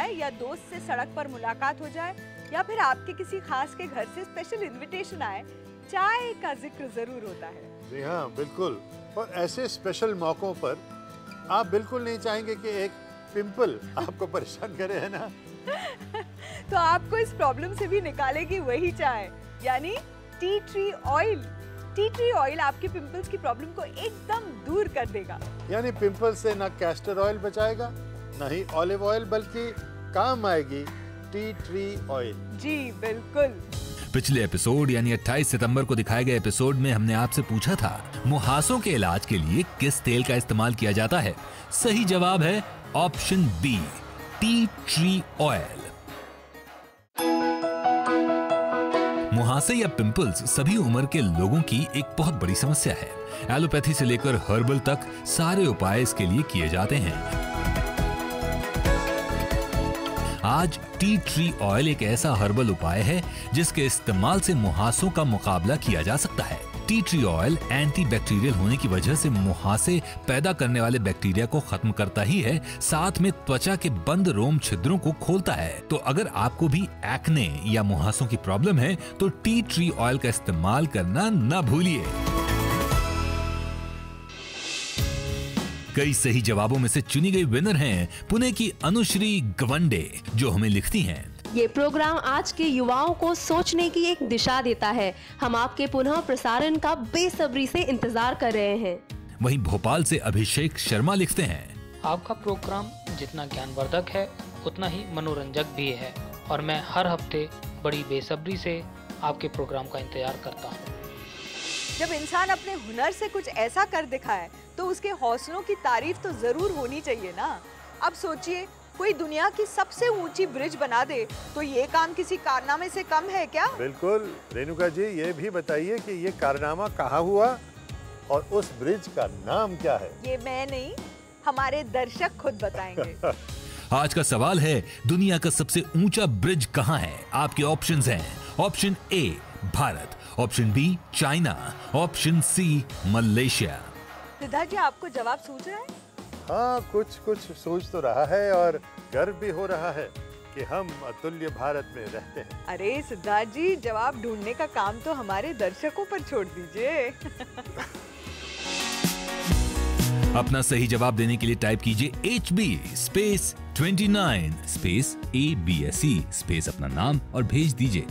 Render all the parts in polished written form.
जाए या दोस्त से सड़क पर मुलाकात हो जाए या फिर आपके किसी खास के घर से स्पेशल इनविटेशन आए, चाय का जिक्र जरूर होता है। जी हाँ, बिल्कुल। और ऐसे स्पेशल मौकों पर आप बिल्कुल नहीं चाहेंगे कि एक पिंपल आपको परेशान करे, है ना? तो आपको इस प्रॉब्लम से भी निकालेगी वही चाय, यानी T tree oil. T tree oil आपके पिंपल्स की प्रॉब्लम को एकदम दूर कर देगा। यानी पिंपल से ना कैस्टर ऑयल बचाएगा, ना ही ऑलिव ऑयल, बल्कि काम आएगी टी ट्री ऑयल। जी बिल्कुल। पिछले एपिसोड यानी 28 सितंबर को दिखाए गए एपिसोड में हमने आपसे पूछा था मुहासों के इलाज के लिए किस तेल का इस्तेमाल किया जाता है। सही जवाब है option B, tea tree oil. मुहासे या पिंपल्स सभी उम्र के लोगों की एक बहुत बड़ी समस्या है। एलोपैथी से लेकर हर्बल तक सारे उपाय इसके लिए किए जाते हैं। आज टी ट्री ऑयल एक ऐसा हर्बल उपाय है जिसके इस्तेमाल से मुहासों का मुकाबला किया जा सकता है। T tree oil anti bacterial होने की वजह से मुहासे पैदा करने वाले बैक्टीरिया को खत्म करता ही है, साथ में त्वचा के बंद रोम छिद्रों को खोलता है। तो अगर आपको भी एक्ने या मुहासों की प्रॉब्लम है तो टी ट्री ऑयल का इस्तेमाल करना न भूलिए। कई सही जवाबों में से चुनी गई विनर हैं पुणे की अनुश्री गवंडे, जो हमें लिखती हैं। ये प्रोग्राम आज के युवाओं को सोचने की एक दिशा देता है। हम आपके पुनः प्रसारण का बेसब्री से इंतजार कर रहे हैं। वहीं भोपाल से अभिषेक शर्मा लिखते हैं, आपका प्रोग्राम जितना ज्ञानवर्धक है उतना ही मनोरंजक भी है और मैं हर हफ्ते बड़ी बेसब्री से आपके प्रोग्राम का इंतजार करता हूँ। जब इंसान अपने हुनर से कुछ ऐसा कर दिखाए तो उसके हौसलों की तारीफ तो जरूर होनी चाहिए ना। अब सोचिए, कोई दुनिया की सबसे ऊंची ब्रिज बना दे तो ये काम किसी कारनामे से कम है क्या? बिल्कुल। रेणुका जी, ये भी बताइए कि ये कारनामा कहाँ हुआ और उस ब्रिज का नाम क्या है? ये मैं नहीं, हमारे दर्शक खुद बताएंगे। आज का सवाल है, दुनिया का सबसे ऊंचा ब्रिज कहाँ है? आपके ऑप्शंस हैं, option A Bharat, option B China, option C Malaysia. Siddharth ji, आपको जवाब सूझ रहा है? हाँ, कुछ सोच तो रहा है और गर्व भी हो रहा है कि हम अतुल्य भारत में रहते हैं। अरे सिद्धार्थ जी, जवाब ढूंढने का काम तो हमारे दर्शकों पर छोड़ दीजिए। अपना सही जवाब देने के लिए टाइप कीजिए HB space 29 space ABSE space अपना नाम और भेज दीजिए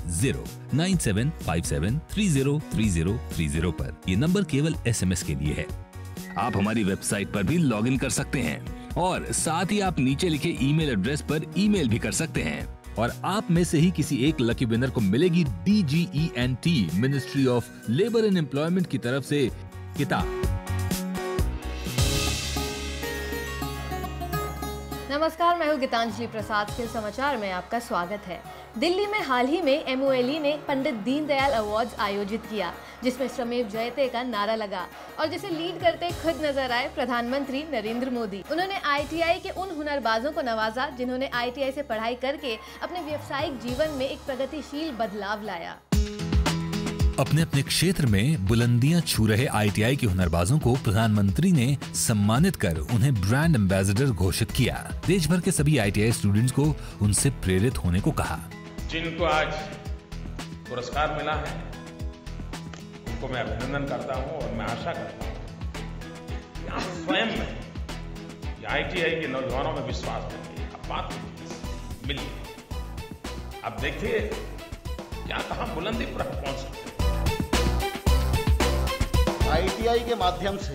09757303030 पर। ये नंबर केवल SMS के लिए है। आप हमारी वेबसाइट पर भी लॉगिन कर सकते हैं और साथ ही आप नीचे लिखे ईमेल एड्रेस पर ईमेल भी कर सकते हैं और आप में से ही किसी एक लकी विनर को मिलेगी DGENT ministry of labour and employment की तरफ से किताब। नमस्कार, मैं हूँ गीतांजलि प्रसाद। फिर समाचार में आपका स्वागत है। दिल्ली में हाल ही में MOLE ने पंडित दीनदयाल अवार्ड्स आयोजित किया, जिसमें श्रमेव जयते का नारा लगा और जिसे लीड करते खुद नजर आए प्रधानमंत्री नरेंद्र मोदी। उन्होंने ITI के उन हुनरबाजों को नवाजा जिन्होंने ITI से पढ़ाई करके अपने व्यावसायिक जीवन में एक प्रगतिशील बदलाव लाया। अपने अपने क्षेत्र में बुलंदियां छू रहे ITI के हुनरबाजों को प्रधानमंत्री ने सम्मानित कर उन्हें ब्रांड एम्बेसडर घोषित किया। देश भर के सभी ITI स्टूडेंट्स को उनसे प्रेरित होने को कहा। जिनको आज पुरस्कार मिला है उनको मैं अभिनंदन करता हूं और मैं आशा करता हूं कि आप स्वयं में ITI के नौजवानों में विश्वास रखिए, आप बात मिलिए, आप देखिए क्या कहां बुलंदी पर पहुंच सकते हैं। ITI के माध्यम से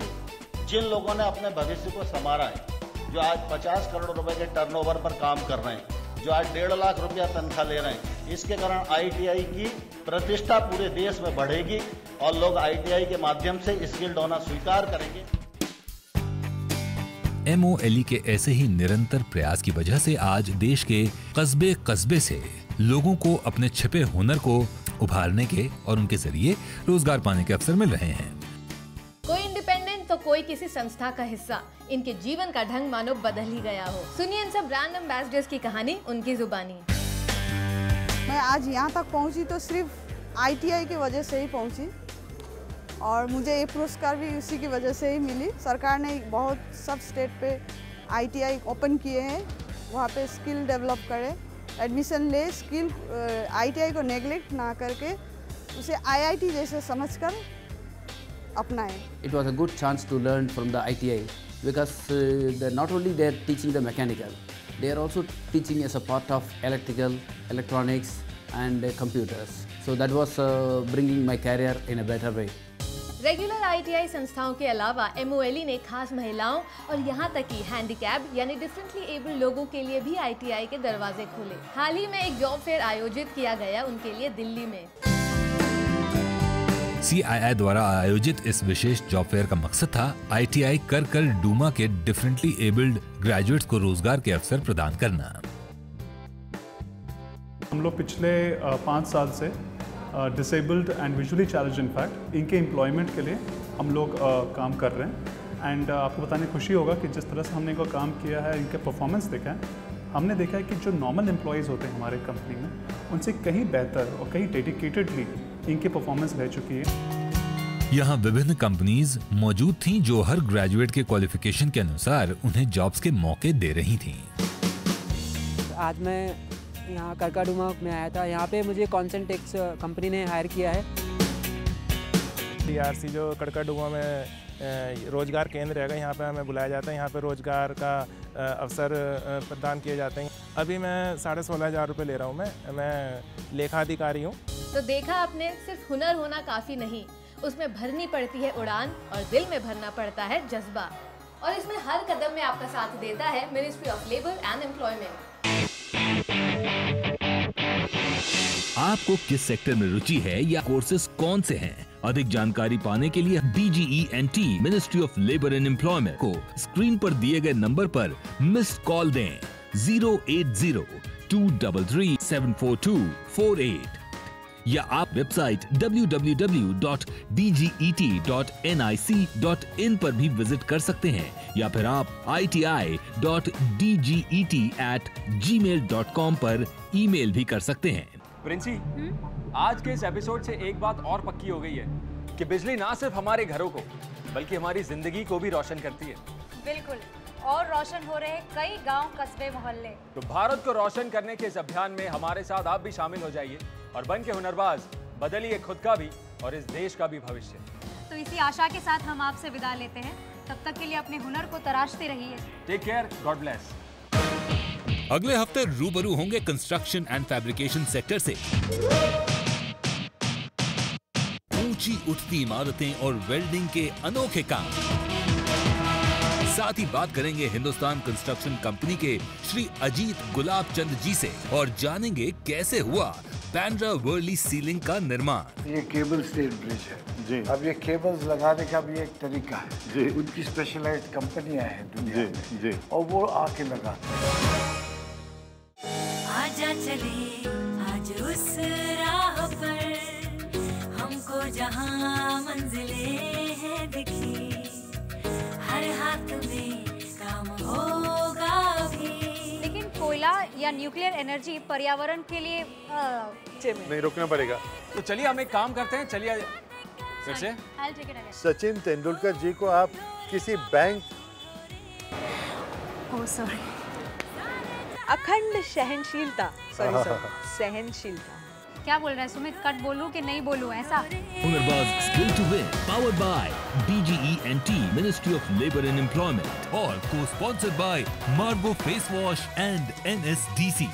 जिन लोगों ने अपने भविष्य को संवारा है, जो आज 50 करोड़ रुपए के टर्नओवर पर काम कर रहे हैं, जो आज 1.5 लाख रुपया तनख्वाह ले रहे हैं, इसके कारण ITI की प्रतिष्ठा पूरे देश में बढ़ेगी और लोग ITI के माध्यम से स्किल्ड होना स्वीकार करेंगे। MOLE के ऐसे ही निरंतर प्रयास की वजह से आज देश के कस्बे कस्बे से लोगों को अपने छिपे हुनर को उभारने के और उनके जरिए रोजगार पाने के अवसर मिल रहे हैं। कोई इंडिपेंडेंट तो कोई किसी संस्था का हिस्सा। इनके जीवन का ढंग मानो बदल ही गया हो। सुनिए इन सब ब्रांड एम्बेसडर्स की कहानी उनकी जुबानी। मैं आज यहाँ तक पहुँची तो सिर्फ ITI की वजह से ही पहुँची और मुझे ये पुरस्कार भी उसी की वजह से ही मिली। सरकार ने बहुत सब स्टेट पे ITI ओपन किए हैं वहाँ पे स्किल डेवलप करे, एडमिशन ले, स्किल ITI को नेगलेक्ट ना करके उसे IIT जैसे समझकर अपनाएं। It was a good chance to learn from the ITI because not only they are teaching the mechanical, they are also teaching as a part of electrical, electronics and computers. So that was bringing my career in a better way. Regular ITI संस्थाओं के अलावा MOLE ने खास महिलाओं और यहाँ तक कि हैंडीकैप यानी डिफरेंटली एबल्ड लोगों के लिए भी ITI के दरवाजे खोले। हाल ही में एक जॉब फेयर आयोजित किया गया उनके लिए दिल्ली में। CII द्वारा आयोजित इस विशेष जॉब फेयर का मकसद था ITI कर डूमा के डिफरेंटली एबल्ड ग्रेजुएट्स को रोजगार के अवसर प्रदान करना। हम लोग पिछले 5 साल से disabled and visually challenge in fact इनके एम्प्लॉयमेंट के लिए हम लोग काम कर रहे हैं। एंड आपको बताने खुशी होगा कि जिस तरह से हमने इनको काम किया है, इनके परफॉर्मेंस देखा है, हमने देखा है कि जो नॉर्मल एम्प्लॉयज़ होते हैं हमारे कंपनी में, उनसे कहीं बेहतर और कहीं डेडिकेटेडली इनकी परफॉर्मेंस रह चुकी है। यहाँ विभिन्न कंपनीज मौजूद थीं जो हर ग्रेजुएट के क्वालिफिकेशन के अनुसार उन्हें जॉब्स के मौके दे रही थीं। आज मैं यहाँ करकाडूमा में आया था। यहाँ पे मुझे कॉन्सेंटेक्स कंपनी ने हायर किया है। DRC जो करकाडूमा में रोजगार केंद्र है, यहाँ पे हमें बुलाया जाता है। यहाँ पे रोजगार का अवसर प्रदान किए जाते हैं। अभी मैं 16,500 रुपये ले रहा हूँ। मैं लेखाधिकारी हूँ। तो देखा आपने, सिर्फ हुनर होना काफ़ी नहीं, उसमें भरनी पड़ती है उड़ान और दिल में भरना पड़ता है जज्बा। और इसमें हर कदम में आपका साथ देता है ministry of labour and employment. आपको किस सेक्टर में रुचि है या कोर्सेज कौन से हैं? अधिक जानकारी पाने के लिए DGENT ministry of labour and employment को स्क्रीन पर दिए गए नंबर पर मिस्ड कॉल दें 080-233-74248 या आप वेबसाइट www.dget.nic.in पर भी विजिट कर सकते हैं या फिर आप iti.dget@gmail.com पर ईमेल भी कर सकते हैं। प्रिंसी, आज के इस एपिसोड से एक बात और पक्की हो गई है कि बिजली ना सिर्फ हमारे घरों को बल्कि हमारी जिंदगी को भी रोशन करती है। बिल्कुल, और रोशन हो रहे कई गांव, कस्बे, मोहल्ले। तो भारत को रोशन करने के इस अभियान में हमारे साथ आप भी शामिल हो जाइए और बन के हुनरबाज बदलिए खुद का भी और इस देश का भी भविष्य। तो इसी आशा के साथ हम आपसे विदा लेते हैं। तब तक के लिए अपने हुनर को तराशते रहिए। Take care, God bless. अगले हफ्ते रूबरू होंगे कंस्ट्रक्शन एंड फैब्रिकेशन सेक्टर से। ऊंची उठती इमारतें और वेल्डिंग के अनोखे काम। साथ ही बात करेंगे हिंदुस्तान कंस्ट्रक्शन कंपनी के श्री अजीत गुलाब चंद जी से और जानेंगे कैसे हुआ बैंड्रा वर्ली सीलिंग का निर्माण। ये केबल स्टेड ब्रिज है जी। अब ये केबल्स लगाने का भी एक तरीका है जी। उनकी स्पेशलाइज्ड कंपनियां हैं दुनिया में जी। और वो आके लगाते हैं। आजा चले आज उस राह पर, हमको जहां मंजिले हैं दिखी, हर हाथ में काम होगा भी। लेकिन कोयला या न्यूक्लियर एनर्जी पर्यावरण के लिए नहीं, रुकना पड़ेगा। तो चलिए हम एक काम करते हैं, चलिए फिर से। सचिन तेंदुलकर जी को आप किसी बैंक सॉरी अखंड सहनशीलता, सॉरी सहनशीलता। क्या बोल रहा है सुमित? कट बोलूं कि नहीं बोलूं ऐसा? Hunarbaaz skill to win powered by DGENT ministry of labour and employment और को sponsored by Margo face wash and NSDC।